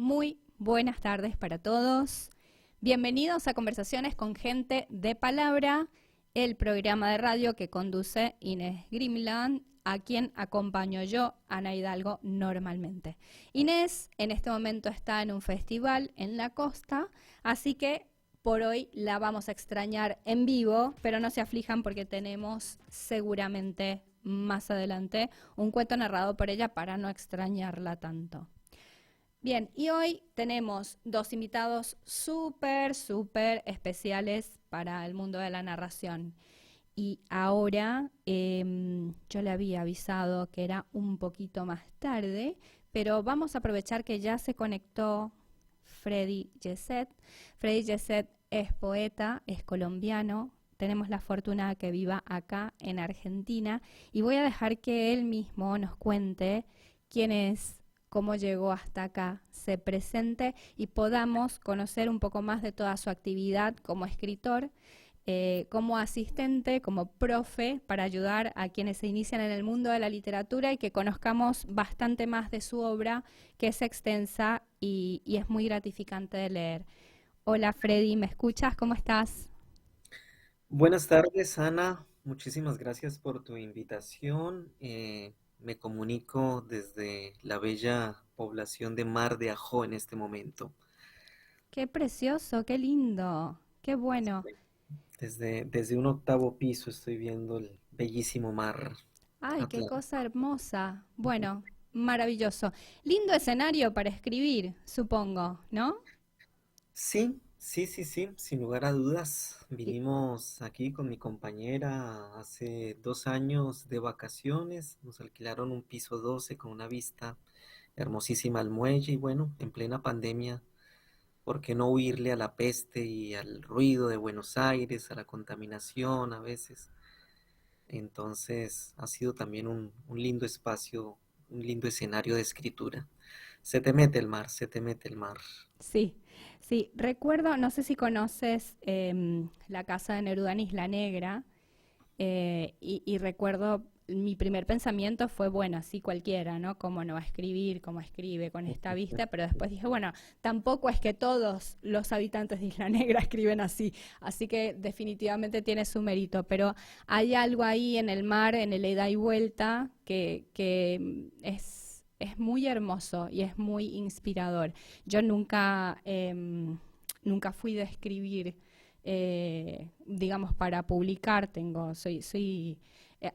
Muy buenas tardes para todos. Bienvenidos a Conversaciones con Gente de Palabra, el programa de radio que conduce Inés Grimland, a quien acompaño yo, Ana Hidalgo, normalmente. Inés en este momento está en un festival en la costa, así que por hoy la vamos a extrañar en vivo, pero no se aflijan porque tenemos seguramente más adelante un cuento narrado por ella para no extrañarla tanto. Bien, y hoy tenemos dos invitados súper especiales para el mundo de la narración. Y ahora yo le había avisado que era un poquito más tarde, pero vamos a aprovechar que ya se conectó Freddy Yeset. Freddy Yeset es poeta, es colombiano. Tenemos la fortuna de que viva acá en Argentina y voy a dejar que él mismo nos cuente quién es, cómo llegó hasta acá, se presente y podamos conocer un poco más de toda su actividad como escritor, como asistente, como profe, para ayudar a quienes se inician en el mundo de la literatura y que conozcamos bastante más de su obra, que es extensa y es muy gratificante de leer. Hola Freddy, ¿me escuchas? ¿Cómo estás? Buenas tardes, Ana. Muchísimas gracias por tu invitación. Me comunico desde la bella población de Mar de Ajó en este momento. Qué precioso, qué lindo, qué bueno. Desde un octavo piso estoy viendo el bellísimo mar Ay, qué cosa Atlántico. hermosa. Bueno, maravilloso. Lindo escenario para escribir, supongo, ¿no? Sí, sin lugar a dudas. Y- Vinimos aquí con mi compañera hace 2 años de vacaciones. Nos alquilaron un piso 12 con una vista hermosísima al muelle y bueno, en plena pandemia, ¿por qué no huirle a la peste y al ruido de Buenos Aires, a la contaminación a veces? Entonces ha sido también un lindo espacio, un lindo escenario de escritura. Se te mete el mar, se te mete el mar. sí, sí. Recuerdo, no sé si conoces la casa de Neruda en Isla Negra, y recuerdo mi primer pensamiento fue, bueno, así cualquiera, ¿no? ¿Cómo no va a escribir, cómo escribe con esta vista? Pero después dije, bueno, tampoco es que todos los habitantes de Isla Negra escriben así que definitivamente tiene su mérito, pero hay algo ahí en el mar, en el ida y vuelta, que es muy hermoso y es muy inspirador. Yo nunca fui de escribir, digamos, para publicar. Soy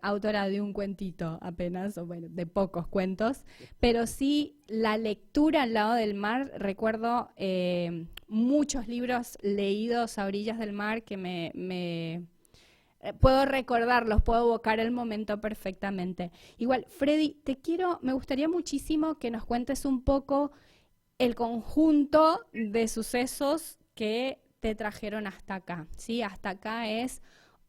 autora de un cuentito apenas, o bueno, de pocos cuentos, pero sí la lectura al lado del mar. Recuerdo muchos libros leídos a orillas del mar que puedo recordarlos, puedo evocar el momento perfectamente. Igual, Freddy, me gustaría muchísimo que nos cuentes un poco el conjunto de sucesos que te trajeron hasta acá, ¿sí? Hasta acá es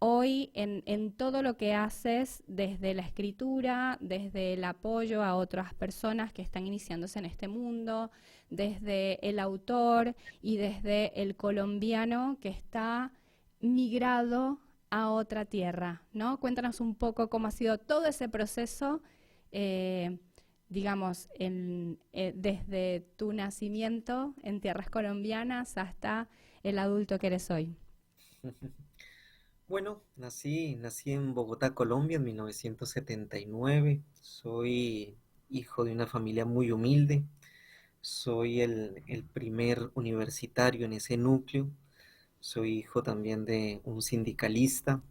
hoy en todo lo que haces, desde la escritura, desde el apoyo a otras personas que están iniciándose en este mundo, desde el autor y desde el colombiano que está migrado a otra tierra, ¿no? Cuéntanos un poco cómo ha sido todo ese proceso, eh, digamos, desde tu nacimiento en tierras colombianas hasta el adulto que eres hoy. Bueno, nací en Bogotá, Colombia, en 1979. Soy hijo de una familia muy humilde. Soy el primer universitario en ese núcleo. Soy hijo también de un sindicalista.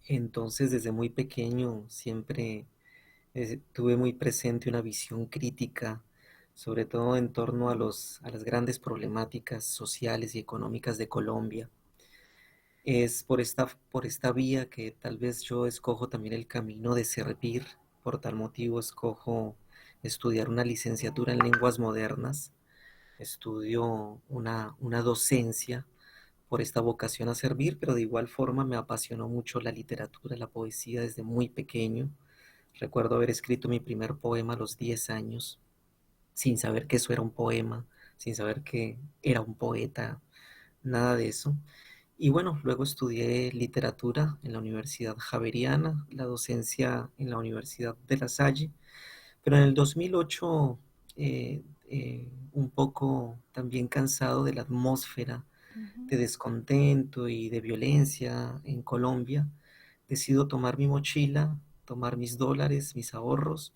Entonces, desde muy pequeño siempre tuve muy presente una visión crítica, sobre todo en torno a las grandes problemáticas sociales y económicas de Colombia. Es por esta vía que tal vez yo escojo también el camino de servir. Por tal motivo escojo estudiar una licenciatura en lenguas modernas. Estudio una docencia por esta vocación a servir, pero de igual forma me apasionó mucho la literatura, la poesía desde muy pequeño. Recuerdo haber escrito mi primer poema a los 10 años, sin saber que eso era un poema, sin saber que era un poeta, nada de eso. Y bueno, luego estudié literatura en la Universidad Javeriana, la docencia en la Universidad de La Salle, pero en el 2008 un poco también cansado de la atmósfera de descontento y de violencia en Colombia, decido tomar mi mochila, tomar mis dólares, mis ahorros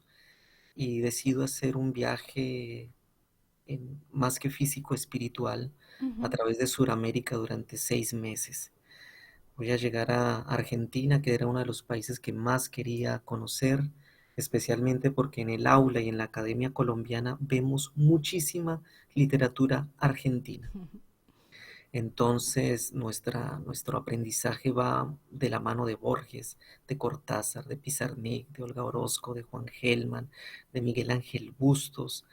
y decido hacer un viaje más que físico, espiritual, a Ujú. través de Sudamérica durante 6 meses. Voy a llegar a Argentina, que era uno de los países que más quería conocer, especialmente porque en el aula y en la academia colombiana vemos muchísima literatura argentina. Entonces, nuestro aprendizaje va de la mano de Borges, de Cortázar, de Pizarnik, de Olga Orozco, de Juan Gelman, de Miguel Ángel Bustos.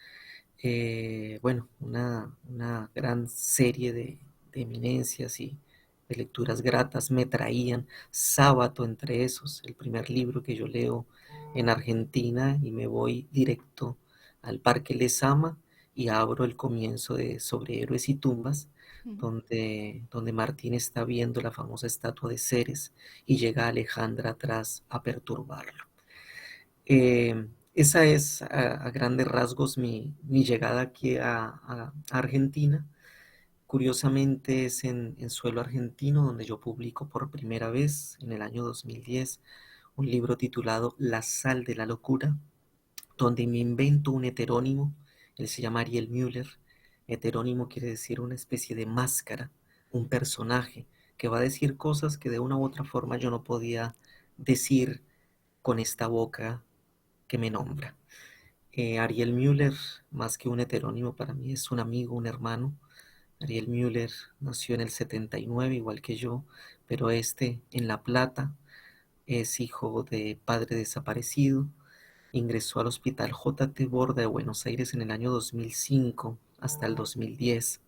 Bueno, una gran serie de eminencias y de lecturas gratas me traían. Sábato entre esos, el primer libro que yo leo en Argentina, y me voy directo al Parque Lezama y abro el comienzo de Sobre Héroes y Tumbas, donde Martín está viendo la famosa estatua de Ceres y llega Alejandra atrás a perturbarlo. Esa es a grandes rasgos mi llegada aquí a Argentina. Curiosamente es en suelo argentino donde yo publico por primera vez en el año 2010 un libro titulado La sal de la locura, donde me invento un heterónimo. Él se llama Ariel Müller. Heterónimo quiere decir una especie de máscara, un personaje que va a decir cosas que de una u otra forma yo no podía decir con esta boca que me nombra. Ariel Müller, más que un heterónimo, para mí es un amigo, un hermano. Ariel Müller nació en el 79, igual que yo, pero en La Plata, es hijo de padre desaparecido. Ingresó al Hospital J.T. Borda de Buenos Aires en el año 2005 hasta el 2010.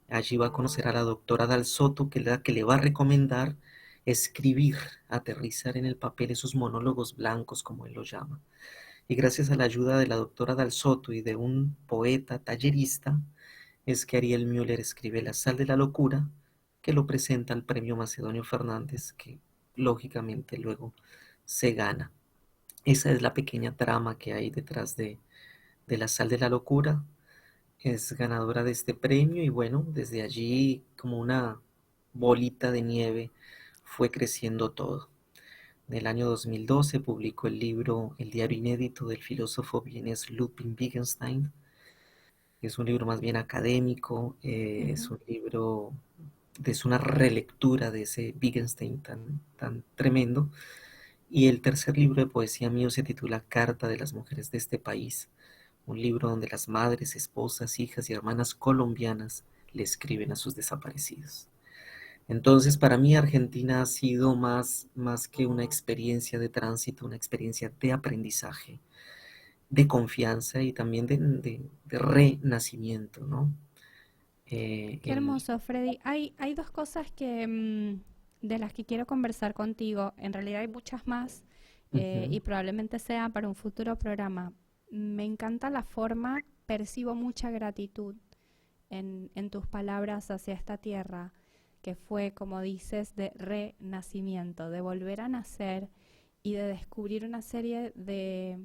Allí va a conocer a la doctora Dal Soto, que es la que le va a recomendar escribir, aterrizar en el papel esos monólogos blancos, como él los llama. Y gracias a la ayuda de la doctora Dal Soto y de un poeta tallerista, es que Ariel Müller escribe La sal de la locura, que lo presenta al premio Macedonio Fernández, que lógicamente luego se gana. Esa es la pequeña trama que hay detrás de La sal de la locura. Es ganadora de este premio y bueno, desde allí como una bolita de nieve fue creciendo todo. En el año 2012 publicó el libro El diario inédito del filósofo vienés Ludwig Wittgenstein. Es un libro más bien académico, es Ujú. un libro, es una relectura de ese Wittgenstein tan tremendo. Y el tercer libro de poesía mío se titula Carta de las mujeres de este país, un libro donde las madres, esposas, hijas y hermanas colombianas le escriben a sus desaparecidos. Entonces, para mí Argentina ha sido más que una experiencia de tránsito, una experiencia de aprendizaje, de confianza y también de renacimiento, ¿no? Eh, Qué el, hermoso, Freddy. Hay dos cosas de las que quiero conversar contigo. En realidad hay muchas más Ujú. y probablemente sea para un futuro programa. Me encanta la forma, percibo mucha gratitud en tus palabras hacia esta tierra, que fue, como dices, de renacimiento, de volver a nacer y de descubrir una serie de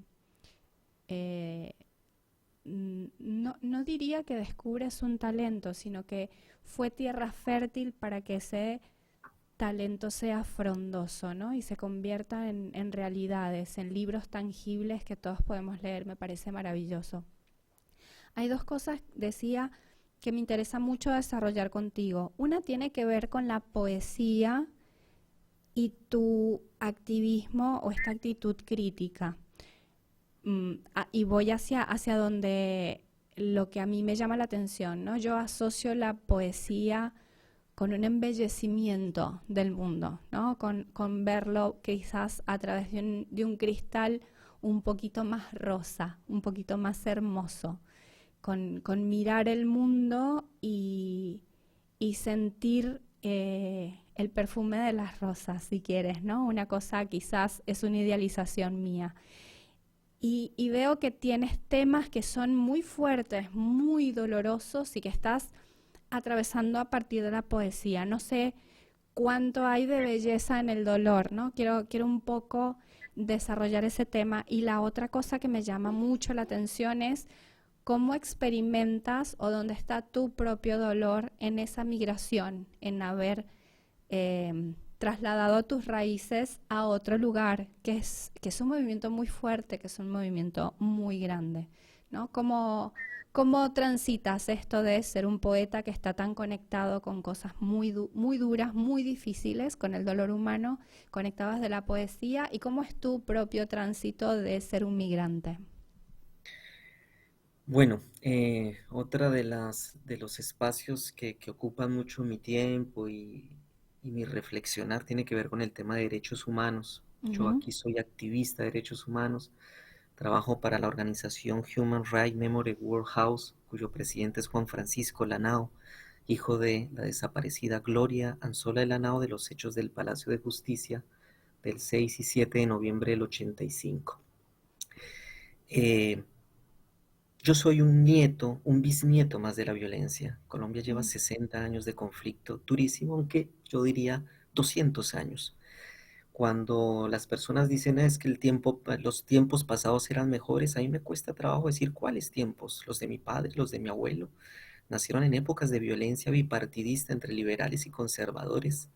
eh, no diría que descubres un talento, sino que fue tierra fértil para que ese talento sea frondoso, ¿no? Y se convierta en realidades, en libros tangibles que todos podemos leer. Me parece maravilloso. Hay dos cosas, decía, que me interesa mucho desarrollar contigo. Una tiene que ver con la poesía y tu activismo o esta actitud crítica. Y voy hacia donde lo que a mí me llama la atención, ¿no? Yo asocio la poesía con un embellecimiento del mundo, ¿no? Con verlo quizás a través de un cristal un poquito más rosa, un poquito más hermoso, con mirar el mundo y sentir el perfume de las rosas, si quieres, ¿no? Una cosa quizás es una idealización mía. Y veo que tienes temas que son muy fuertes, muy dolorosos y que estás atravesando a partir de la poesía. No sé cuánto hay de belleza en el dolor, ¿no? Quiero un poco desarrollar ese tema. Y la otra cosa que me llama mucho la atención es ¿cómo experimentas o dónde está tu propio dolor en esa migración, en haber trasladado tus raíces a otro lugar, que es un movimiento muy fuerte, que es un movimiento muy grande, ¿no? ¿Cómo transitas esto de ser un poeta que está tan conectado con cosas muy duras, muy difíciles, con el dolor humano, conectadas de la poesía? ¿Y cómo es tu propio tránsito de ser un migrante? Bueno, otra de los espacios que ocupan mucho mi tiempo y mi reflexionar tiene que ver con el tema de derechos humanos. Yo Ujú. aquí soy activista de derechos humanos, trabajo para la organización Human Rights Memory World House, cuyo presidente es Juan Francisco Lanao, hijo de la desaparecida Gloria Anzola de Lanao de los hechos del Palacio de Justicia del 6 y 7 de noviembre del 85. Eh, Yo soy un nieto, un bisnieto más de la violencia. Colombia lleva Mm. 60 años de conflicto durísimo, aunque yo diría 200 años. Cuando las personas dicen es que los tiempos pasados eran mejores, a mí me cuesta trabajo decir cuáles tiempos, los de mi padre, los de mi abuelo. Nacieron en épocas de violencia bipartidista entre liberales y conservadores.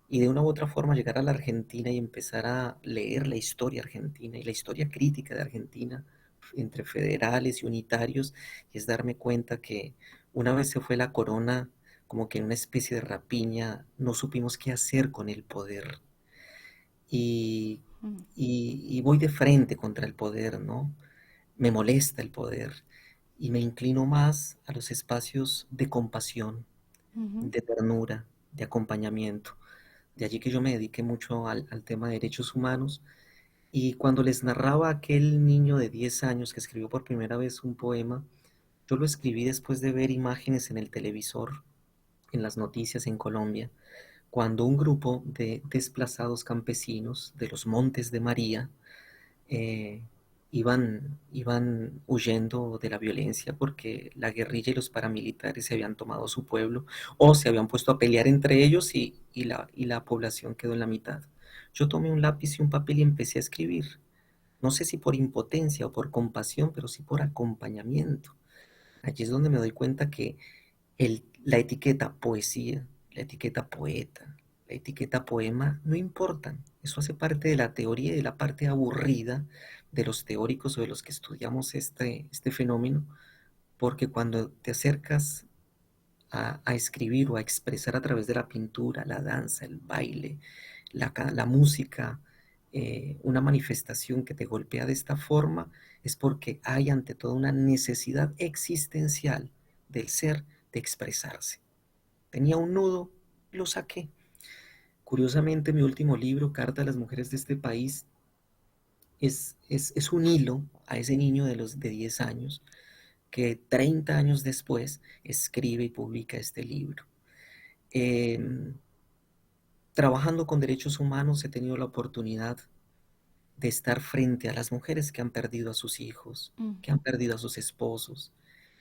Y de una u otra forma llegar a la Argentina y empezar a leer la historia argentina y la historia crítica de Argentina entre federales y unitarios, y es darme cuenta que una vez se fue la corona, como que en una especie de rapiña, no supimos qué hacer con el poder. Y, Mm. y voy de frente contra el poder, ¿no? Me molesta el poder y me inclino más a los espacios de compasión, Ujú. de ternura, de acompañamiento. De allí que yo me dediqué mucho al tema de derechos humanos. Y cuando les narraba a aquel niño de 10 años que escribió por primera vez un poema, yo lo escribí después de ver imágenes en el televisor, en las noticias en Colombia, cuando un grupo de desplazados campesinos de los Montes de María eh, iban huyendo de la violencia porque la guerrilla y los paramilitares se habían tomado su pueblo o se habían puesto a pelear entre ellos y la población quedó en la mitad. Yo tomé un lápiz y un papel y empecé a escribir. No sé si por impotencia o por compasión, pero sí por acompañamiento. Allí es donde me doy cuenta que la etiqueta poesía, la etiqueta poeta, la etiqueta poema no importan. Eso hace parte de la teoría y de la parte aburrida de los teóricos o de los que estudiamos este fenómeno, porque cuando te acercas a escribir o a expresar a través de la pintura, la danza, el baile, la música, una manifestación que te golpea de esta forma, es porque hay ante todo una necesidad existencial del ser de expresarse. Tenía un nudo, lo saqué. Curiosamente, mi último libro, Carta a las mujeres de este país, es un hilo a ese niño de 10 años que 30 años después escribe y publica este libro. Eh, Trabajando con derechos humanos he tenido la oportunidad de estar frente a las mujeres que han perdido a sus hijos, Mm. que han perdido a sus esposos.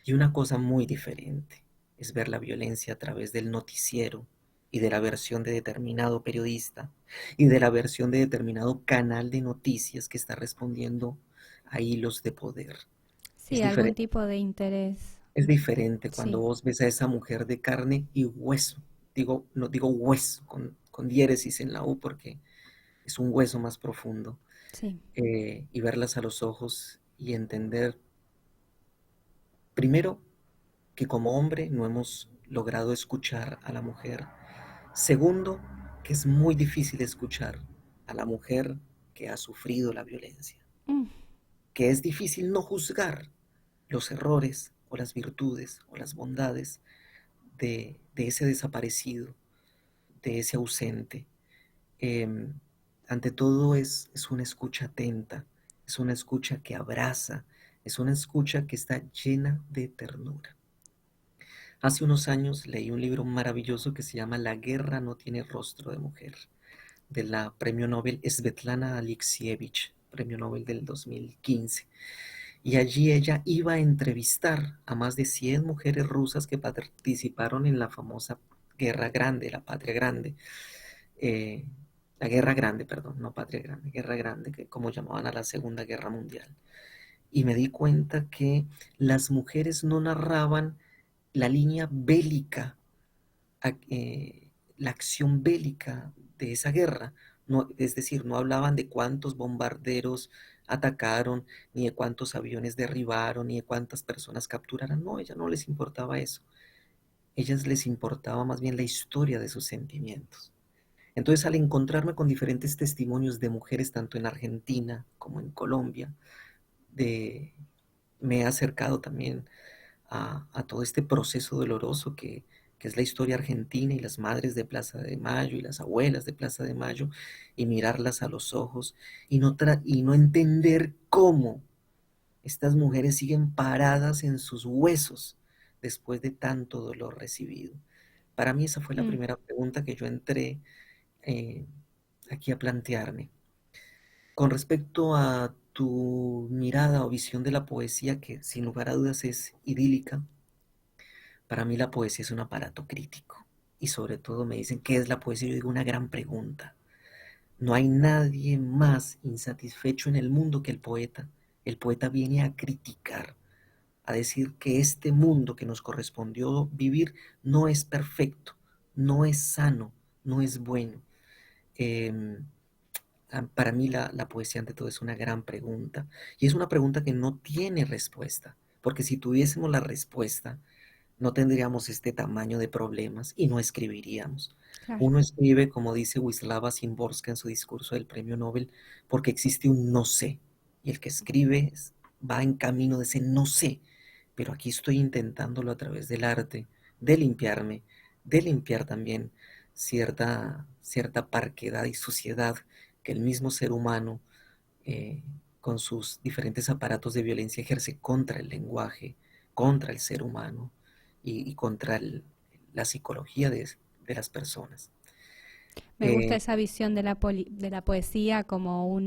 Y una cosa muy diferente es ver la violencia a través del noticiero y de la versión de determinado periodista y de la versión de determinado canal de noticias que está respondiendo a hilos de poder. Es Sí, algún diferente. tipo de interés. Es diferente cuando Sí. vos ves a esa mujer de carne y hueso. Digo, no digo hueso con diéresis en la U porque es un hueso más profundo. Sí. Y verlas a los ojos y entender, primero, que como hombre no hemos logrado escuchar a la mujer. Segundo, que es muy difícil escuchar a la mujer que ha sufrido la violencia. Mm. Que es difícil no juzgar los errores o las virtudes o las bondades de ese desaparecido, de ese ausente. Eh, Ante todo es una escucha atenta, es una escucha que abraza, es una escucha que está llena de ternura. Hace unos años leí un libro maravilloso que se llama La guerra no tiene rostro de mujer, de la premio Nobel Svetlana Alexievich, premio Nobel del 2015. Y allí ella iba a entrevistar a más de 100 mujeres rusas que participaron en la famosa Guerra Grande, la Patria Grande, eh, la Guerra Grande, perdón, no Patria Grande, Guerra Grande, que como llamaban a la Segunda Guerra Mundial. y me di cuenta que las mujeres no narraban la línea bélica, la acción bélica de esa guerra. No, es decir, no hablaban de cuántos bombarderos atacaron, ni de cuántos aviones derribaron, ni de cuántas personas capturaron. No, a ellas no les importaba eso. A ellas les importaba más bien la historia de sus sentimientos. Entonces, al encontrarme con diferentes testimonios de mujeres, tanto en Argentina como en Colombia, de, me he acercado también a todo este proceso doloroso que es la historia argentina y las madres de Plaza de Mayo y las abuelas de Plaza de Mayo, y mirarlas a los ojos y no entender cómo estas mujeres siguen paradas en sus huesos después de tanto dolor recibido. Para mí esa fue la Mm. primera pregunta que yo entré eh, aquí a plantearme. Con respecto a tu mirada o visión de la poesía, que sin lugar a dudas es idílica, para mí la poesía es un aparato crítico. Y sobre todo me dicen, ¿qué es la poesía? Yo digo, una gran pregunta. No hay nadie más insatisfecho en el mundo que el poeta. El poeta viene a criticar, a decir que este mundo que nos correspondió vivir no es perfecto, no es sano, no es bueno. Em, para mí la poesía ante todo es una gran pregunta. Y es una pregunta que no tiene respuesta, porque si tuviésemos la respuesta, no tendríamos este tamaño de problemas y no escribiríamos. Claro. Uno escribe, como dice Wisława Szymborska en su discurso del Premio Nobel, porque existe un no sé. Y el que escribe va en camino de ese no sé. Pero aquí estoy intentándolo a través del arte, de limpiarme, de limpiar también cierta parquedad y suciedad que el mismo ser humano, eh, con sus diferentes aparatos de violencia, ejerce contra el lenguaje, contra el ser humano y contra la psicología de las personas. Me gusta Eh, esa visión de de la poesía como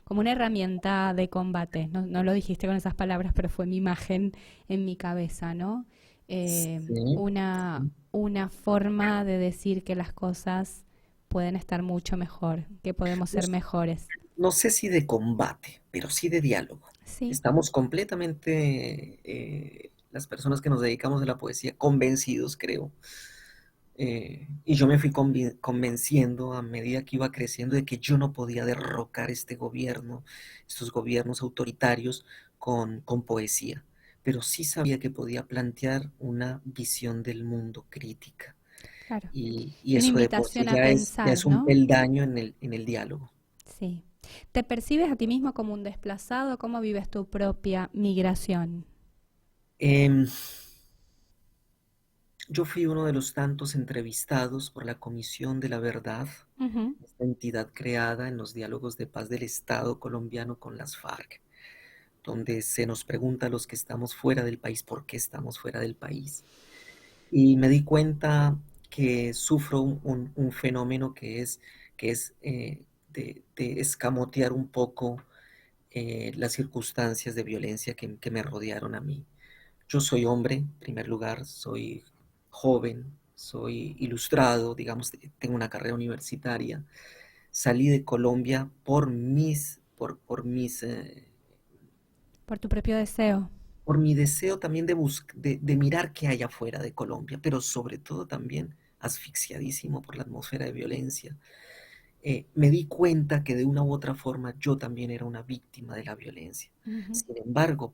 como una herramienta de combate. No, no lo dijiste con esas palabras, pero fue mi imagen en mi cabeza, ¿no? sí, Una forma de decir que las cosas pueden estar mucho mejor, que podemos no, ser mejores. no sé si de combate, pero sí de diálogo. Sí, Estamos completamente, las personas que nos dedicamos a la poesía, convencidos, creo. Y yo me fui convenciendo a medida que iba creciendo de que yo no podía derrocar este gobierno, estos gobiernos autoritarios con poesía, pero sí sabía que podía plantear una visión del mundo crítica. claro. Y Y una eso de por sí invitación a ya pensar, es un ¿no? peldaño en el diálogo. Sí. ¿Te percibes a ti mismo como un desplazado? ¿Cómo vives tu propia migración? Em, yo fui uno de los tantos entrevistados por la Comisión de la Verdad, Ujú. esta entidad creada en los diálogos de paz del Estado colombiano con las FARC, donde se nos pregunta a los que estamos fuera del país por qué estamos fuera del país. Y me di cuenta que sufro un fenómeno que es de escamotear un poco las circunstancias de violencia que me rodearon a mí. Yo soy hombre, en primer lugar, soy joven, soy ilustrado, digamos, tengo una carrera universitaria. Salí de Colombia por mis Por tu propio deseo. por mi deseo también de mirar qué hay afuera de Colombia, pero sobre todo también asfixiadísimo por la atmósfera de violencia. Me di cuenta que de una u otra forma yo también era una víctima de la violencia. Ujú. Sin embargo,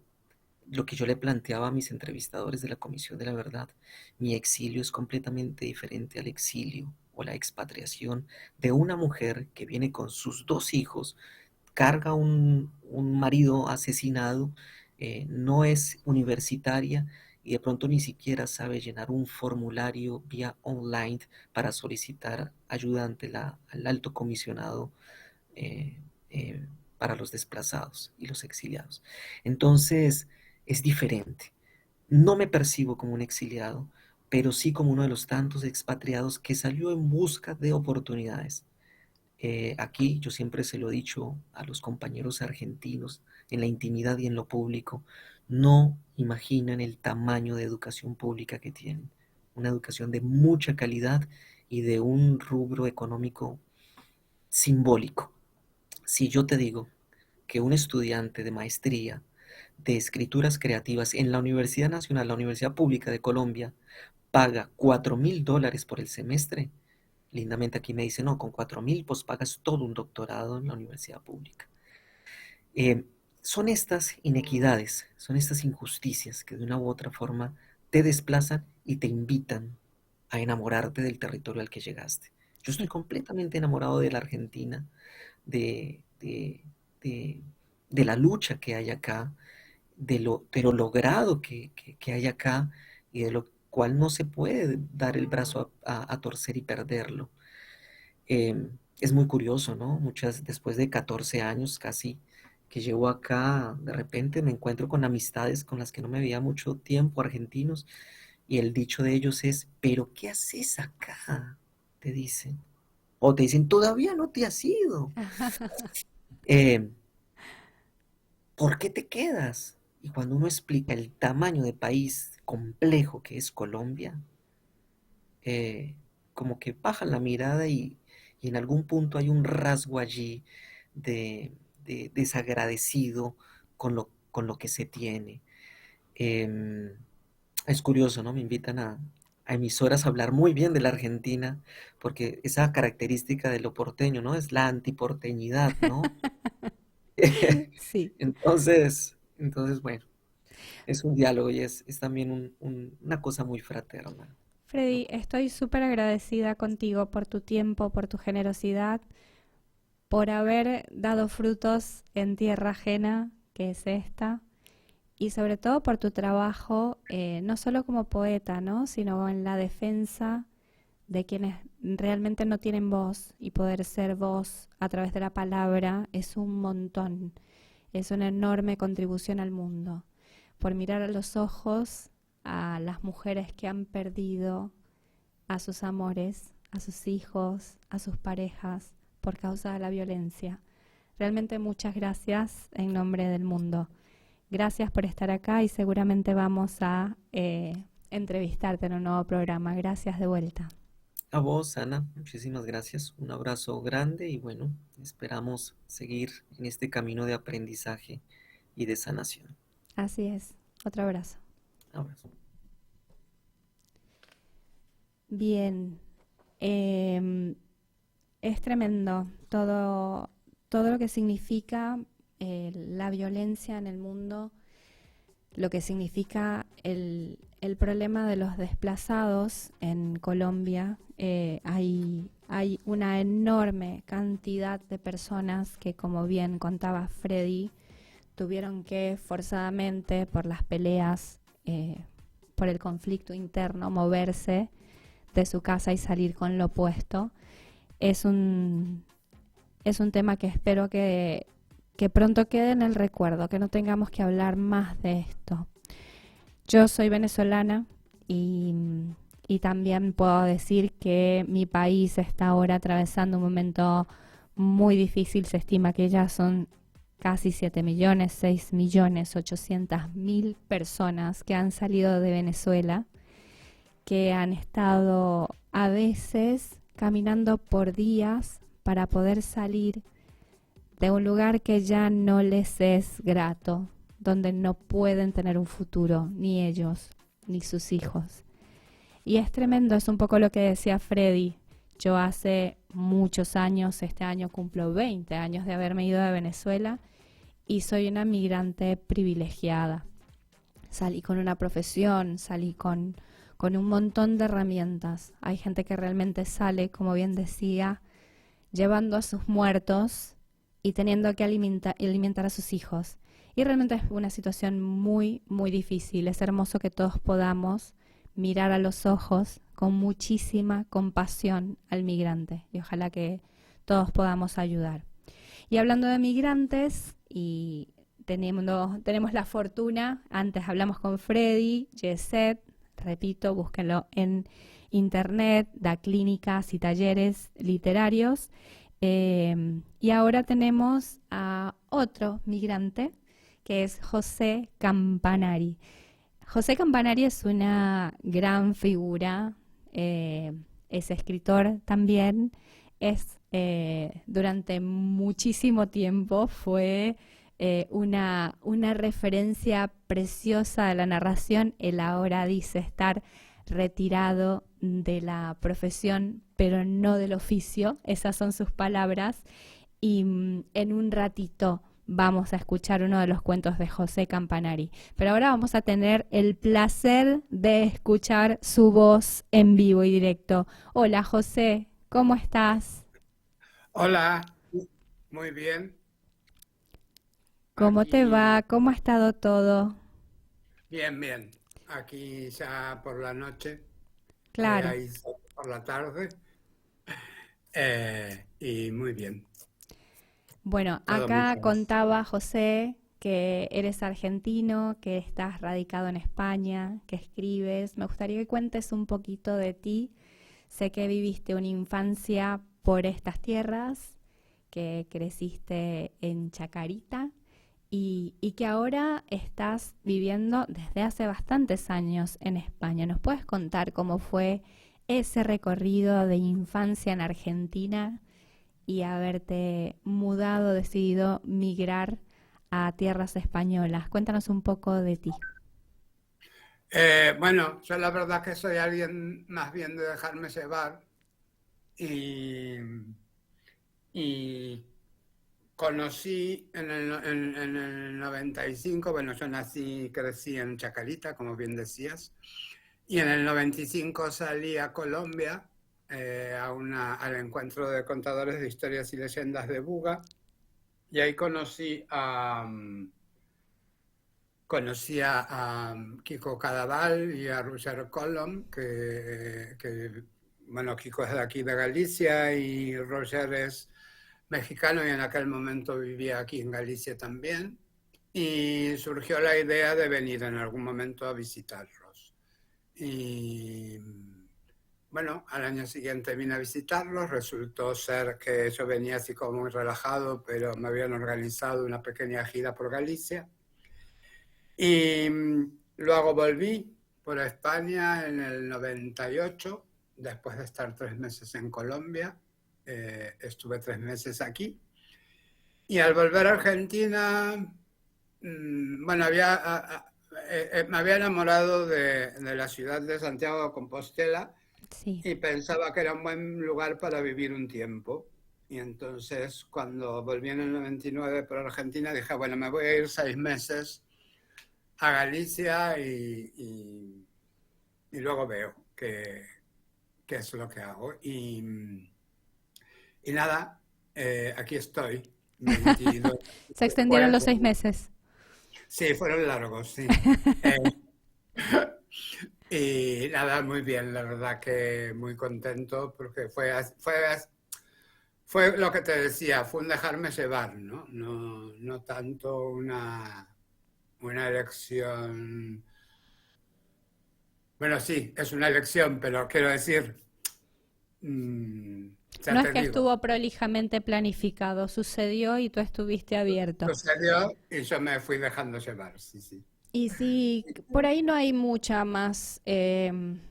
lo que yo le planteaba a mis entrevistadores de la Comisión de la Verdad, mi exilio es completamente diferente al exilio o la expatriación de una mujer que viene con sus dos hijos, carga un marido asesinado, no es universitaria y de pronto ni siquiera sabe llenar un formulario vía online para solicitar ayuda ante al alto comisionado eh, eh, para los desplazados y los exiliados. Entonces, es diferente. No me percibo como un exiliado, pero sí como uno de los tantos expatriados que salió en busca de oportunidades. Aquí yo siempre se lo he dicho a los compañeros argentinos, en la intimidad y en lo público, no imaginan el tamaño de educación pública que tienen. Una educación de mucha calidad y de un rubro económico simbólico. Si yo te digo que un estudiante de maestría de escrituras creativas en la Universidad Nacional, la Universidad Pública de Colombia, paga $4.000 por el semestre, lindamente aquí me dicen, no, con 4.000 pues pagas todo un doctorado en la universidad pública. Eh, Son estas inequidades, son estas injusticias que de una u otra forma te desplazan y te invitan a enamorarte del territorio al que llegaste. Yo estoy Sí. completamente enamorado de la Argentina, de, de, de, de la lucha que hay acá, de lo logrado que hay acá y de lo cual no se puede dar el brazo a torcer y perderlo. Es muy curioso, ¿no? Después de 14 años casi que llevo acá, de repente me encuentro con amistades con las que no me veía mucho tiempo, argentinos, y el dicho de ellos es, ¿pero qué haces acá? Te dicen. O te dicen, todavía no te has ido. Eh, ¿Por qué te quedas? Y cuando uno explica el tamaño de país complejo que es Colombia, eh, como que bajan la mirada y en algún punto hay un rasgo allí de, de desagradecido con lo que se tiene. Em, es curioso, ¿no? Me invitan a emisoras a hablar muy bien de la Argentina, porque esa característica de lo porteño, ¿no? Es la antiporteñidad, ¿no? Sí. Entonces, bueno, es un diálogo y es también una cosa muy fraterna, ¿no? Freddy, estoy súper agradecida contigo por tu tiempo, por tu generosidad, por haber dado frutos en tierra ajena, que es esta, y sobre todo por tu trabajo, no solo como poeta, ¿no? Sino en la defensa de quienes realmente no tienen voz, y poder ser voz a través de la palabra es un montón, es una enorme contribución al mundo. Por mirar a los ojos a las mujeres que han perdido a sus amores, a sus hijos, a sus parejas por causa de la violencia. Realmente muchas gracias en nombre del mundo. Gracias por estar acá y seguramente vamos a entrevistarte en un nuevo programa. Gracias de vuelta. A vos, Ana, muchísimas gracias. Un abrazo grande y bueno, esperamos seguir en este camino de aprendizaje y de sanación. Así es. Otro abrazo. Abrazo. Bien. em, es tremendo todo lo que significa la violencia en el mundo, lo que significa el problema de los desplazados en Colombia. Hay una enorme cantidad de personas que, como bien contaba Freddy, tuvieron que forzadamente, por las peleas, por el conflicto interno, moverse de su casa y salir con lo opuesto. Es un, es un tema que espero que pronto quede en el recuerdo, que no tengamos que hablar más de esto. Yo soy venezolana y, y también puedo decir que mi país está ahora atravesando un momento muy difícil. Se estima que ya son casi 7 millones, 6 millones 800 mil personas que han salido de Venezuela, que han estado a veces caminando por días para poder salir de un lugar que ya no les es grato, donde no pueden tener un futuro, ni ellos, ni sus hijos. Y es tremendo, es un poco lo que decía Freddy. Yo hace muchos años, este año cumplo 20 años de haberme ido de Venezuela y soy una migrante privilegiada. Salí con una profesión, salí con un montón de herramientas. Hay gente que realmente sale, como bien decía, llevando a sus muertos y teniendo que alimentar a sus hijos. Y realmente es una situación muy, muy difícil. Es hermoso que todos podamos mirar a los ojos con muchísima compasión al migrante y ojalá que todos podamos ayudar. Y hablando de migrantes, y tenemos la fortuna, antes hablamos con Freddy, Yeset, repito, búsquenlo en internet, da clínicas y talleres literarios. Y ahora tenemos a otro migrante, que es José Campanari. José Campanari es una gran figura, es escritor también, durante muchísimo tiempo fue una referencia preciosa de la narración. Él ahora dice estar retirado de la profesión, pero no del oficio. Esas son sus palabras. Y en un ratito vamos a escuchar uno de los cuentos de José Campanari. Pero ahora vamos a tener el placer de escuchar su voz en vivo y directo. Hola José, ¿cómo estás? Hola, muy bien. ¿Cómo te Aquí, va? ¿Cómo ha estado todo? bien, bien. Aquí ya por la noche, Claro. ahí por la tarde, y muy bien, Bueno, todo muy acá bien. contaba José que eres argentino, que estás radicado en España, que escribes. Me gustaría que cuentes un poquito de ti. Sé que viviste una infancia por estas tierras, que creciste en Chacarita y que ahora estás viviendo desde hace bastantes años en España. ¿Nos puedes contar cómo fue ese recorrido de infancia en Argentina y haberte mudado, decidido migrar a tierras españolas? Cuéntanos un poco de ti. Bueno, yo la verdad que soy alguien más bien de dejarme llevar y, y conocí en el 95. Bueno, yo nací y crecí en Chacarita, como bien decías. Y en el 95 salí a Colombia, al encuentro de contadores de historias y leyendas de Buga, y ahí conocí a Kiko Cadaval y a Roger Colom, bueno, Kiko es de aquí de Galicia y Roger es mexicano y en aquel momento vivía aquí en Galicia también. Y surgió la idea de venir en algún momento a visitarlos. Y bueno, al año siguiente vine a visitarlos. Resultó ser que yo venía así como muy relajado, pero me habían organizado una pequeña gira por Galicia. Y luego volví por España en el 98, después de estar 3 meses en Colombia. Estuve 3 meses aquí. Y al volver a Argentina, bueno, me había enamorado de la ciudad de Santiago de Compostela Sí. y pensaba que era un buen lugar para vivir un tiempo. Y entonces, cuando volví en el 99 por Argentina, dije, bueno, me voy a ir 6 meses a Galicia y luego veo qué es lo que hago. Y nada, aquí estoy, 22 Se extendieron después. los 6 meses. Sí, fueron largos, sí. Eh, y nada, muy bien, la verdad que muy contento porque fue lo que te decía, fue un dejarme llevar, ¿no? No tanto una elección. Bueno, sí, es una elección, pero quiero decir, No ya es te que digo, estuvo prolijamente planificado, sucedió y tú estuviste abierto. sucedió y yo me fui dejando llevar, sí, sí. Y sí, por ahí no hay mucha más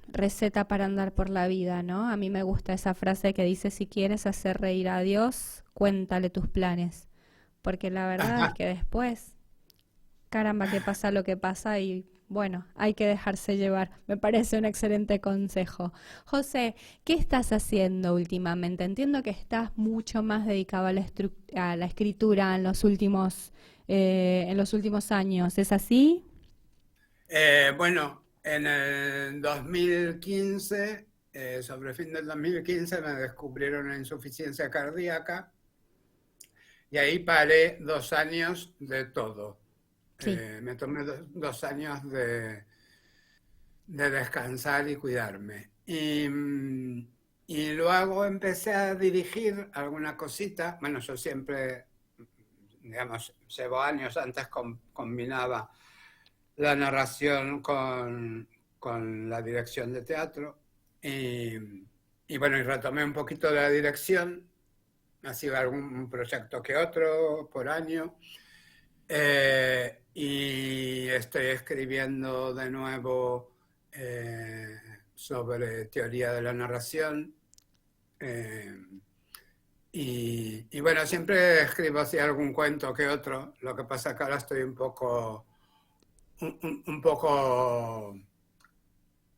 receta para andar por la vida, ¿no? A mí me gusta esa frase que dice, si quieres hacer reír a Dios, cuéntale tus planes. Porque la verdad es que después, caramba, que pasa lo que pasa y bueno, hay que dejarse llevar. Me parece un excelente consejo. José, ¿qué estás haciendo últimamente? Entiendo que estás mucho más dedicado a a la escritura en los últimos años. ¿Es así? Bueno, en el 2015, sobre fin del 2015, me descubrieron una insuficiencia cardíaca y ahí paré 2 años de todo. Sí. Me tomé 2 años de descansar y cuidarme. Y luego empecé a dirigir alguna cosita. Bueno, yo siempre, digamos, llevo años antes combinaba la narración con la dirección de teatro. Y bueno, y retomé un poquito de la dirección, así algún proyecto que otro por año. Y estoy escribiendo de nuevo sobre teoría de la narración. eh, Y bueno, siempre escribo así algún cuento que otro. Lo que pasa es que ahora estoy un poco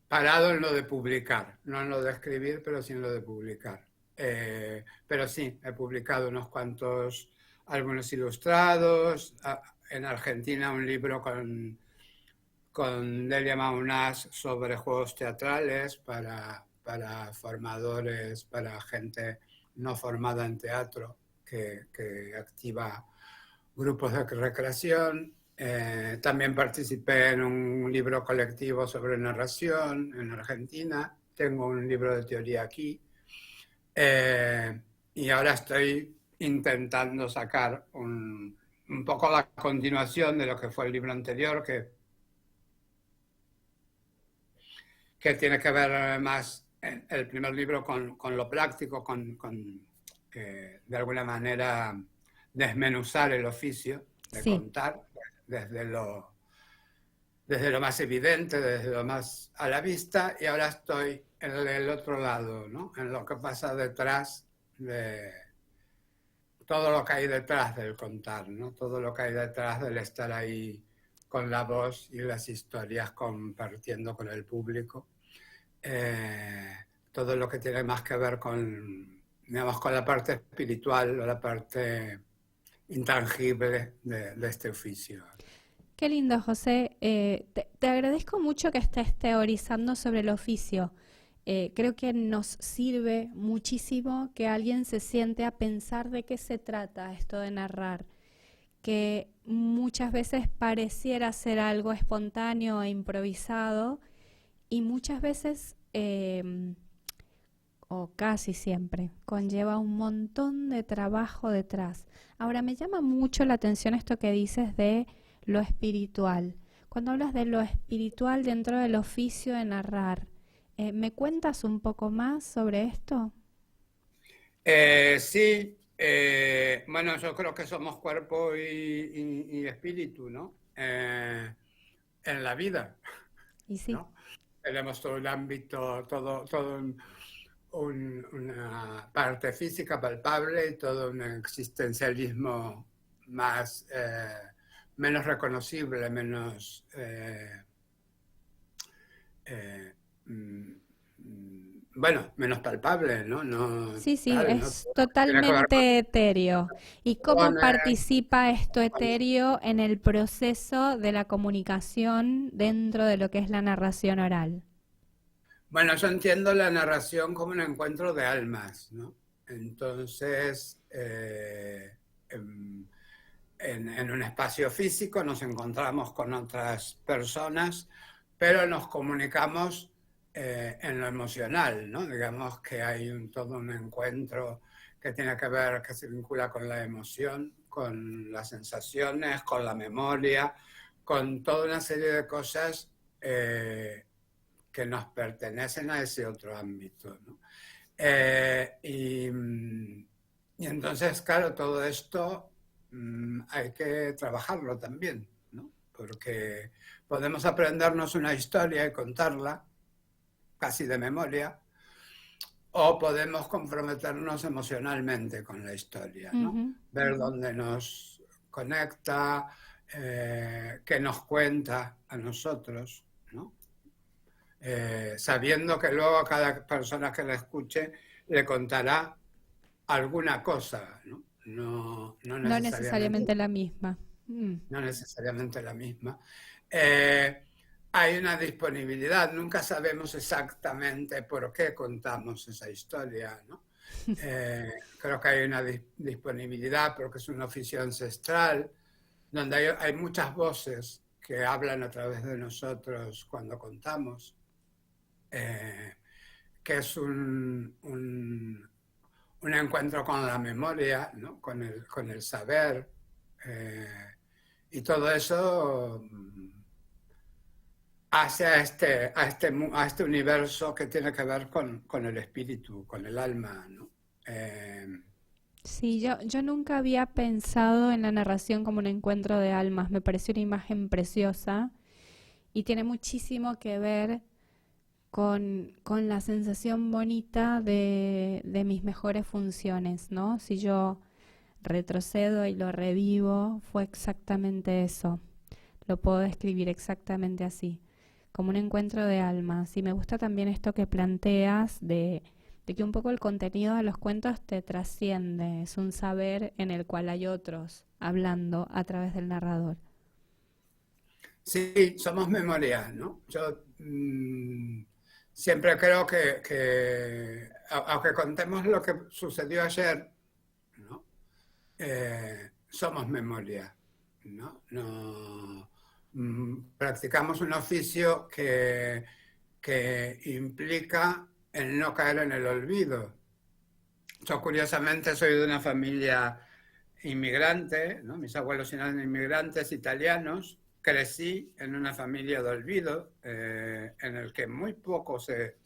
parado en lo de publicar, no en lo de escribir, pero sí en lo de publicar. Pero sí, he publicado unos cuantos álbumes ilustrados, en Argentina un libro con Delia Maunás sobre juegos teatrales para formadores, para gente no formada en teatro, que activa grupos de recreación. También participé en un libro colectivo sobre narración en Argentina. Tengo un libro de teoría aquí. Y ahora estoy intentando sacar un poco la continuación de lo que fue el libro anterior, que tiene que ver más, el primer libro, con lo práctico, de alguna manera desmenuzar el oficio de contar desde lo más evidente, desde lo más a la vista, y ahora estoy en el otro lado, ¿no? En lo que pasa detrás de todo lo que hay detrás del contar, ¿no? Todo lo que hay detrás del estar ahí con la voz y las historias compartiendo con el público. Todo lo que tiene más que ver con, digamos, con la parte espiritual o la parte intangible de este oficio. Qué lindo, José. Te agradezco mucho que estés teorizando sobre el oficio. Creo que nos sirve muchísimo que alguien se siente a pensar de qué se trata esto de narrar, que muchas veces pareciera ser algo espontáneo e improvisado, y muchas veces, o casi siempre, conlleva un montón de trabajo detrás. Ahora, me llama mucho la atención esto que dices de lo espiritual. Cuando hablas de lo espiritual dentro del oficio de narrar, ¿me cuentas un poco más sobre esto? Sí, bueno, yo creo que somos cuerpo y espíritu, ¿no? En la vida, Y sí. ¿no? Tenemos todo el ámbito, todo una parte física palpable y todo un existencialismo más, menos reconocible, menos bueno, menos palpable, ¿no? Sí, Tal, ¿no? es totalmente etéreo. ¿Y cómo participa esto etéreo en el proceso de la comunicación dentro de lo que es la narración oral? Bueno, yo entiendo la narración como un encuentro de almas, ¿no? Entonces, en un espacio físico nos encontramos con otras personas, pero nos comunicamos en lo emocional, ¿no? Digamos que hay todo un encuentro que tiene que ver, que se vincula con la emoción, con las sensaciones, con la memoria, con toda una serie de cosas que nos pertenecen a ese otro ámbito, ¿no? Y entonces, claro, todo esto hay que trabajarlo también, ¿no? Porque podemos aprendernos una historia y contarla casi de memoria, o podemos comprometernos emocionalmente con la historia, ¿no? Ver dónde nos conecta, qué nos cuenta a nosotros, ¿no? Sabiendo que luego a cada persona que la escuche le contará alguna cosa, ¿no? No necesariamente la misma. No necesariamente la misma. Hay una disponibilidad, nunca sabemos exactamente por qué contamos esa historia, ¿no? Creo que hay una disponibilidad porque es un oficio ancestral, donde hay muchas voces que hablan a través de nosotros cuando contamos, que es un encuentro con la memoria, ¿no? con el saber, y todo eso hace a este universo que tiene que ver con el espíritu, con el alma, ¿no? Sí, yo nunca había pensado en la narración como un encuentro de almas. Me pareció una imagen preciosa y tiene muchísimo que ver con la sensación bonita de mis mejores funciones, ¿no? Si yo retrocedo y lo revivo, fue exactamente eso. Lo puedo describir exactamente así, como un encuentro de almas. Y me gusta también esto que planteas de que un poco el contenido de los cuentos te trasciende, es un saber en el cual hay otros hablando a través del narrador. Sí, somos memoria, ¿no? Yo siempre creo aunque contemos lo que sucedió ayer, ¿no? Somos memoria, ¿no? Practicamos un oficio que implica el no caer en el olvido. Yo curiosamente soy de una familia inmigrante, ¿no? Mis abuelos eran inmigrantes italianos. Crecí en una familia de olvido, en el que muy poco se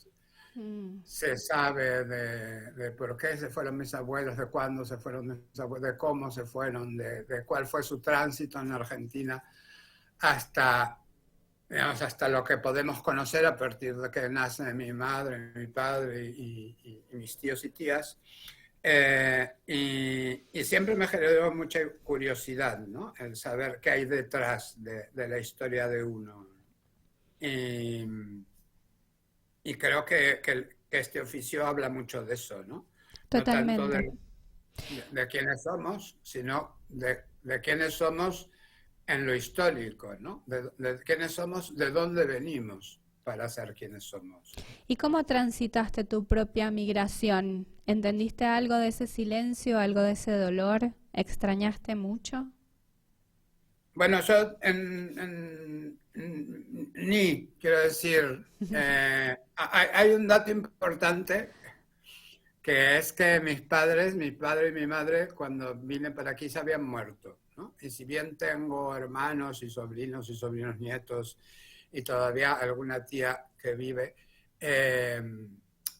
sabe de por qué se fueron mis abuelos, de cuándo se fueron mis abuelos, de cómo se fueron, de cuál fue su tránsito en Argentina, hasta, digamos, hasta lo que podemos conocer a partir de que nacen mi madre, mi padre y mis tíos y tías. Y siempre me generó mucha curiosidad, ¿no? El saber qué hay detrás de la historia de uno. Y creo que este oficio habla mucho de eso, ¿no? Totalmente. No tanto de quiénes somos, sino de quiénes somos en lo histórico, ¿no? De quiénes somos, de dónde venimos para ser quienes somos. ¿Y cómo transitaste tu propia migración? ¿Entendiste algo de ese silencio, algo de ese dolor? ¿Extrañaste mucho? Bueno, yo quiero decir, hay un dato importante, que es que mi padre y mi madre, cuando vine para aquí, se habían muerto, ¿no? Y si bien tengo hermanos y sobrinos nietos, y todavía alguna tía que vive,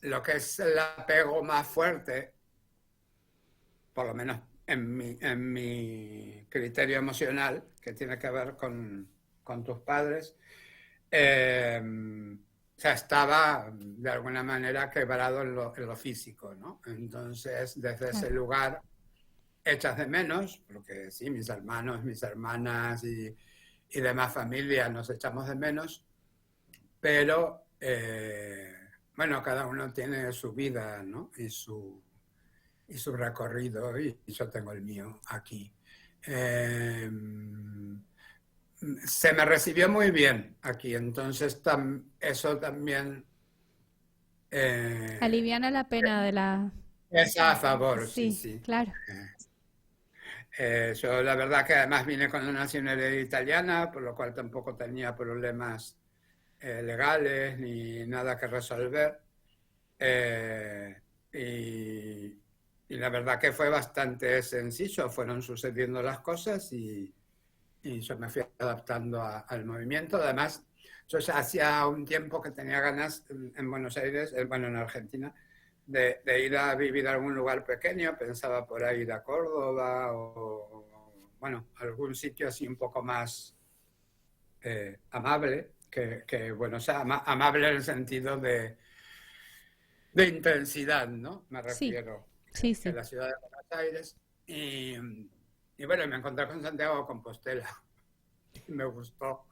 lo que es el apego más fuerte, por lo menos en mi criterio emocional, que tiene que ver con tus padres, ya estaba de alguna manera quebrado en lo físico, ¿no? Entonces, desde ese lugar, echas de menos, porque sí, mis hermanos, mis hermanas y demás familia nos echamos de menos, pero bueno, cada uno tiene su vida, ¿no? Y su recorrido, y yo tengo el mío aquí. Se me recibió muy bien aquí, entonces eso también... Aliviana la pena de la... Es a favor, Sí, sí. claro. Yo la verdad que además vine con la nacionalidad italiana, por lo cual tampoco tenía problemas legales ni nada que resolver. Y la verdad que fue bastante sencillo, fueron sucediendo las cosas y yo me fui adaptando al movimiento. Además, yo ya hacía un tiempo que tenía ganas en Buenos Aires, bueno, en Argentina, de ir a vivir a algún lugar pequeño. Pensaba por ahí ir a Córdoba bueno, algún sitio así un poco más amable, bueno, o sea, amable en el sentido de intensidad, ¿no? Me refiero. Sí. En la ciudad de Buenos Aires. Y bueno, me encontré con Santiago de Compostela. Y me gustó.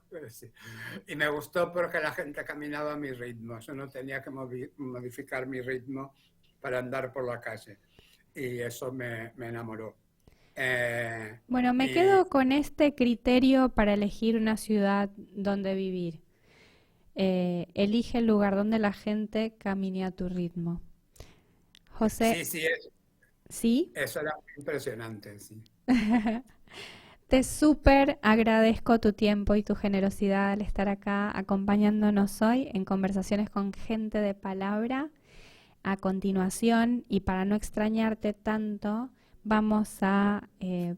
Y me gustó porque la gente caminaba a mi ritmo. Yo no tenía que modificar mi ritmo para andar por la calle. Y eso me enamoró. Bueno, me quedo con este criterio para elegir una ciudad donde vivir. Elige el lugar donde la gente camine a tu ritmo. José. Sí, ¿Sí? Eso era impresionante, sí. Te súper agradezco tu tiempo y tu generosidad al estar acá acompañándonos hoy en Conversaciones con Gente de Palabra. A continuación, y para no extrañarte tanto, vamos a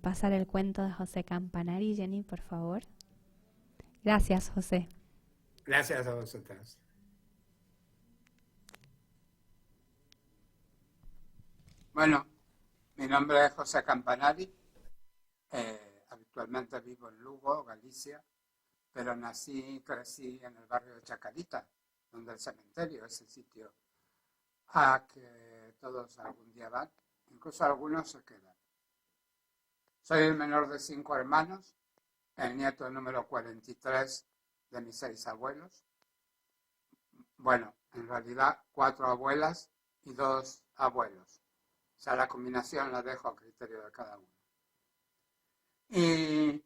pasar el cuento de José Campanari. Jenny, por favor. Gracias, José. Gracias a vosotras. Bueno, mi nombre es José Campanari. Actualmente vivo en Lugo, Galicia, pero nací y crecí en el barrio de Chacarita, donde el cementerio es el sitio a que todos algún día van, incluso algunos se quedan. Soy el menor de 5 hermanos, el nieto número 43 de mis 6 abuelos. Bueno, en realidad 4 abuelas y 2 abuelos. O sea, la combinación la dejo a criterio de cada uno. Y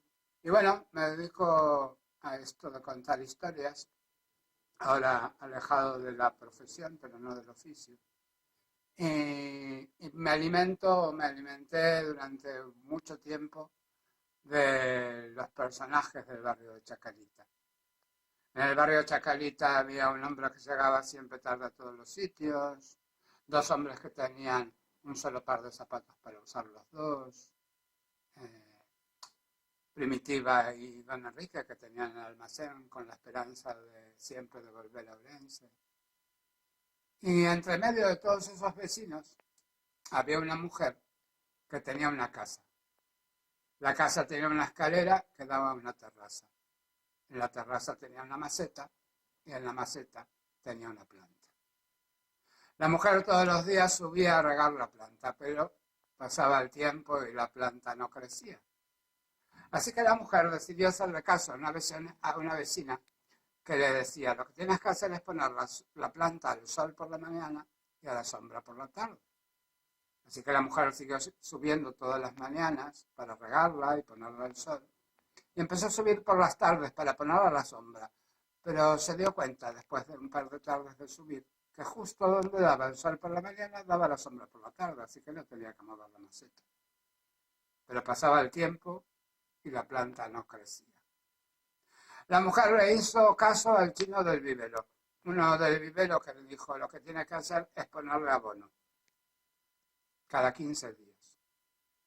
bueno, me dedico a esto de contar historias, ahora alejado de la profesión, pero no del oficio. Y me alimenté durante mucho tiempo de los personajes del barrio de Chacarita. En el barrio de Chacarita había un hombre que llegaba siempre tarde a todos los sitios, 2 hombres que tenían un solo par de zapatos para usar los dos, Primitiva y Don Enrique, que tenían el almacén con la esperanza de siempre de volver a Ourense. Y entre medio de todos esos vecinos había una mujer que tenía una casa. La casa tenía una escalera que daba a una terraza. En la terraza tenía una maceta y en la maceta tenía una planta. La mujer todos los días subía a regar la planta, pero pasaba el tiempo y la planta no crecía. Así que la mujer decidió hacerle caso a una vecina que le decía: lo que tienes que hacer es poner la planta al sol por la mañana y a la sombra por la tarde. Así que la mujer siguió subiendo todas las mañanas para regarla y ponerla al sol. Y empezó a subir por las tardes para ponerla a la sombra. Pero se dio cuenta, después de un par de tardes de subir, que justo donde daba el sol por la mañana, daba la sombra por la tarde. Así que no tenía que mover la maceta. Pero pasaba el tiempo y la planta no crecía. La mujer le hizo caso al chino del vivero. Uno del vivero que le dijo: lo que tiene que hacer es ponerle abono cada 15 días.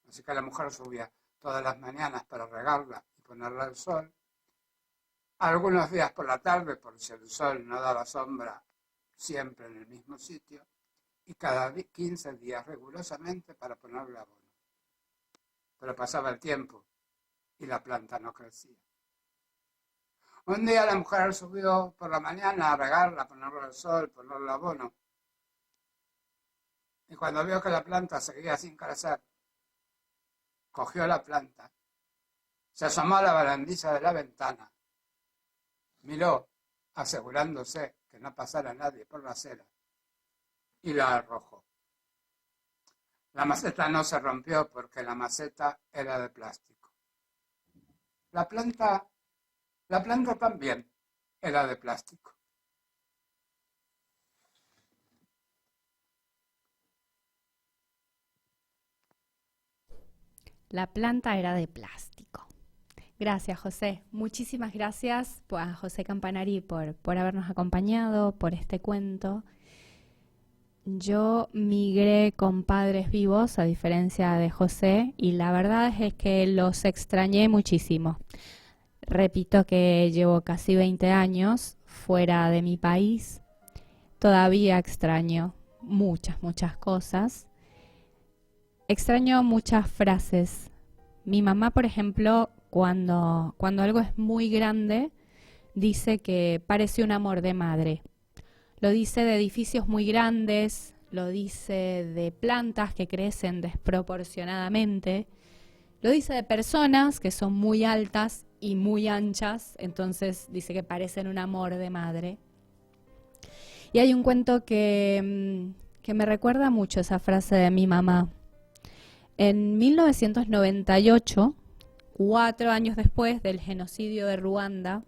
Así que la mujer subía todas las mañanas para regarla y ponerla al sol. Algunos días por la tarde, por si el sol no daba sombra, siempre en el mismo sitio. Y cada 15 días rigurosamente para ponerle abono. Pero pasaba el tiempo y la planta no crecía. Un día la mujer subió por la mañana a regarla, a ponerla al sol, ponerle abono. Y cuando vio que la planta seguía sin crecer, cogió la planta, se asomó a la barandilla de la ventana, miró, asegurándose que no pasara nadie por la acera, y la arrojó. La maceta no se rompió porque la maceta era de plástico. La planta también era de plástico. La planta era de plástico. Gracias, José. Muchísimas gracias a José Campanari por habernos acompañado, por este cuento. Yo migré con padres vivos, a diferencia de José, y la verdad es que los extrañé muchísimo. Repito que llevo casi 20 años fuera de mi país. Todavía extraño muchas cosas. Extraño muchas frases. Mi mamá, por ejemplo, cuando algo es muy grande, dice que parece un amor de madre. Lo dice de edificios muy grandes, lo dice de plantas que crecen desproporcionadamente, lo dice de personas que son muy altas y muy anchas, entonces dice que parecen un amor de madre. Y hay un cuento que me recuerda mucho esa frase de mi mamá. En 1998, 4 años después del genocidio de Ruanda,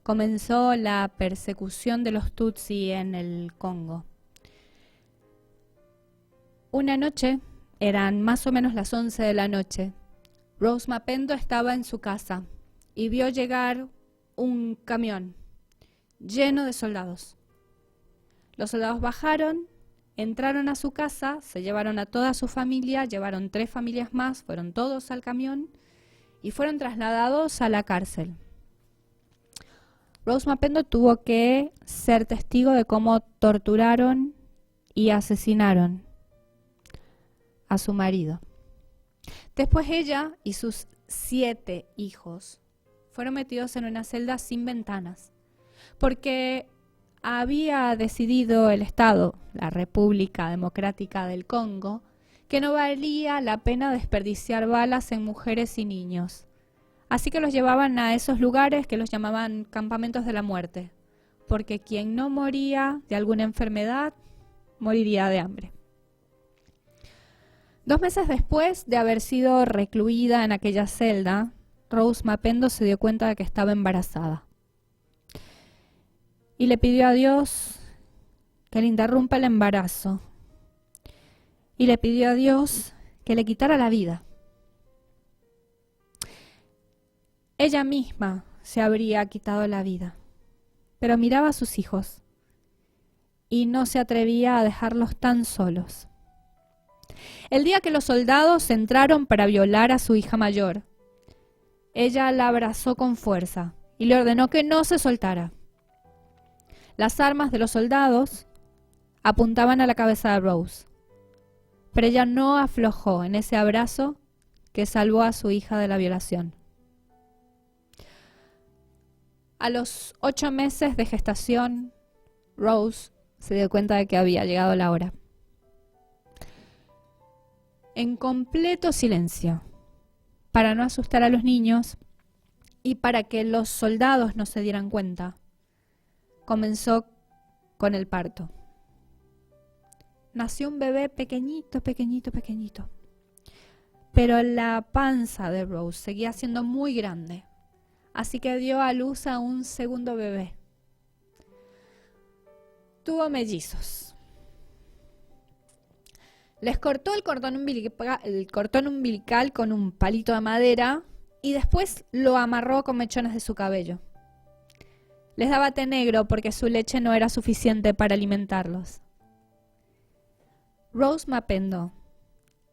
comenzó la persecución de los Tutsi en el Congo. Una noche, eran más o menos las 11 de la noche, Rose Mapendo estaba en su casa y vio llegar un camión lleno de soldados. Los soldados bajaron, entraron a su casa, se llevaron a toda su familia, llevaron 3 familias más, fueron todos al camión y fueron trasladados a la cárcel. Rose Mapendo tuvo que ser testigo de cómo torturaron y asesinaron a su marido. Después ella y sus 7 hijos fueron metidos en una celda sin ventanas, porque había decidido el Estado, la República Democrática del Congo, que no valía la pena desperdiciar balas en mujeres y niños. Así que los llevaban a esos lugares que los llamaban campamentos de la muerte, porque quien no moría de alguna enfermedad, moriría de hambre. 2 meses después de haber sido recluida en aquella celda, Rose Mapendo se dio cuenta de que estaba embarazada. Y le pidió a Dios que le interrumpa el embarazo. Y le pidió a Dios que le quitara la vida. Ella misma se habría quitado la vida, pero miraba a sus hijos y no se atrevía a dejarlos tan solos. El día que los soldados entraron para violar a su hija mayor, ella la abrazó con fuerza y le ordenó que no se soltara. Las armas de los soldados apuntaban a la cabeza de Rose, pero ella no aflojó en ese abrazo que salvó a su hija de la violación. A los 8 meses de gestación, Rose se dio cuenta de que había llegado la hora. En completo silencio, para no asustar a los niños y para que los soldados no se dieran cuenta, comenzó con el parto. Nació un bebé pequeñito, pequeñito, pequeñito. Pero la panza de Rose seguía siendo muy grande, así que dio a luz a un segundo bebé. Tuvo mellizos. Les cortó el cordón umbilical con un palito de madera y después lo amarró con mechones de su cabello. Les daba té negro porque su leche no era suficiente para alimentarlos. Rose Mapendo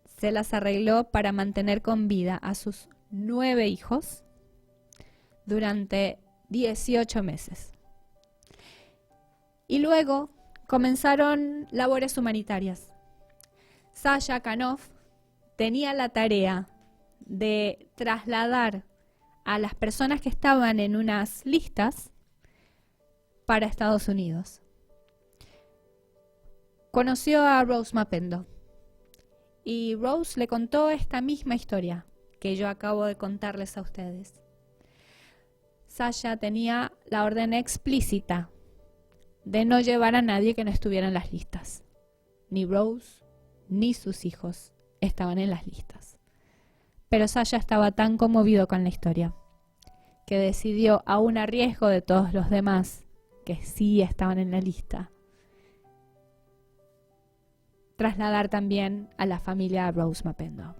se las arregló para mantener con vida a sus 9 hijos durante 18 meses. Y luego comenzaron labores humanitarias. Sasha Kanoff tenía la tarea de trasladar a las personas que estaban en unas listas para Estados Unidos. Conoció a Rose Mapendo y Rose le contó esta misma historia que yo acabo de contarles a ustedes. Sasha tenía la orden explícita de no llevar a nadie que no estuviera en las listas. Ni Rose ni sus hijos estaban en las listas. Pero Sasha estaba tan conmovido con la historia que decidió, aún a riesgo de todos los demás que sí estaban en la lista, trasladar también a la familia Rose Mapendo.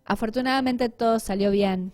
Afortunadamente todo salió bien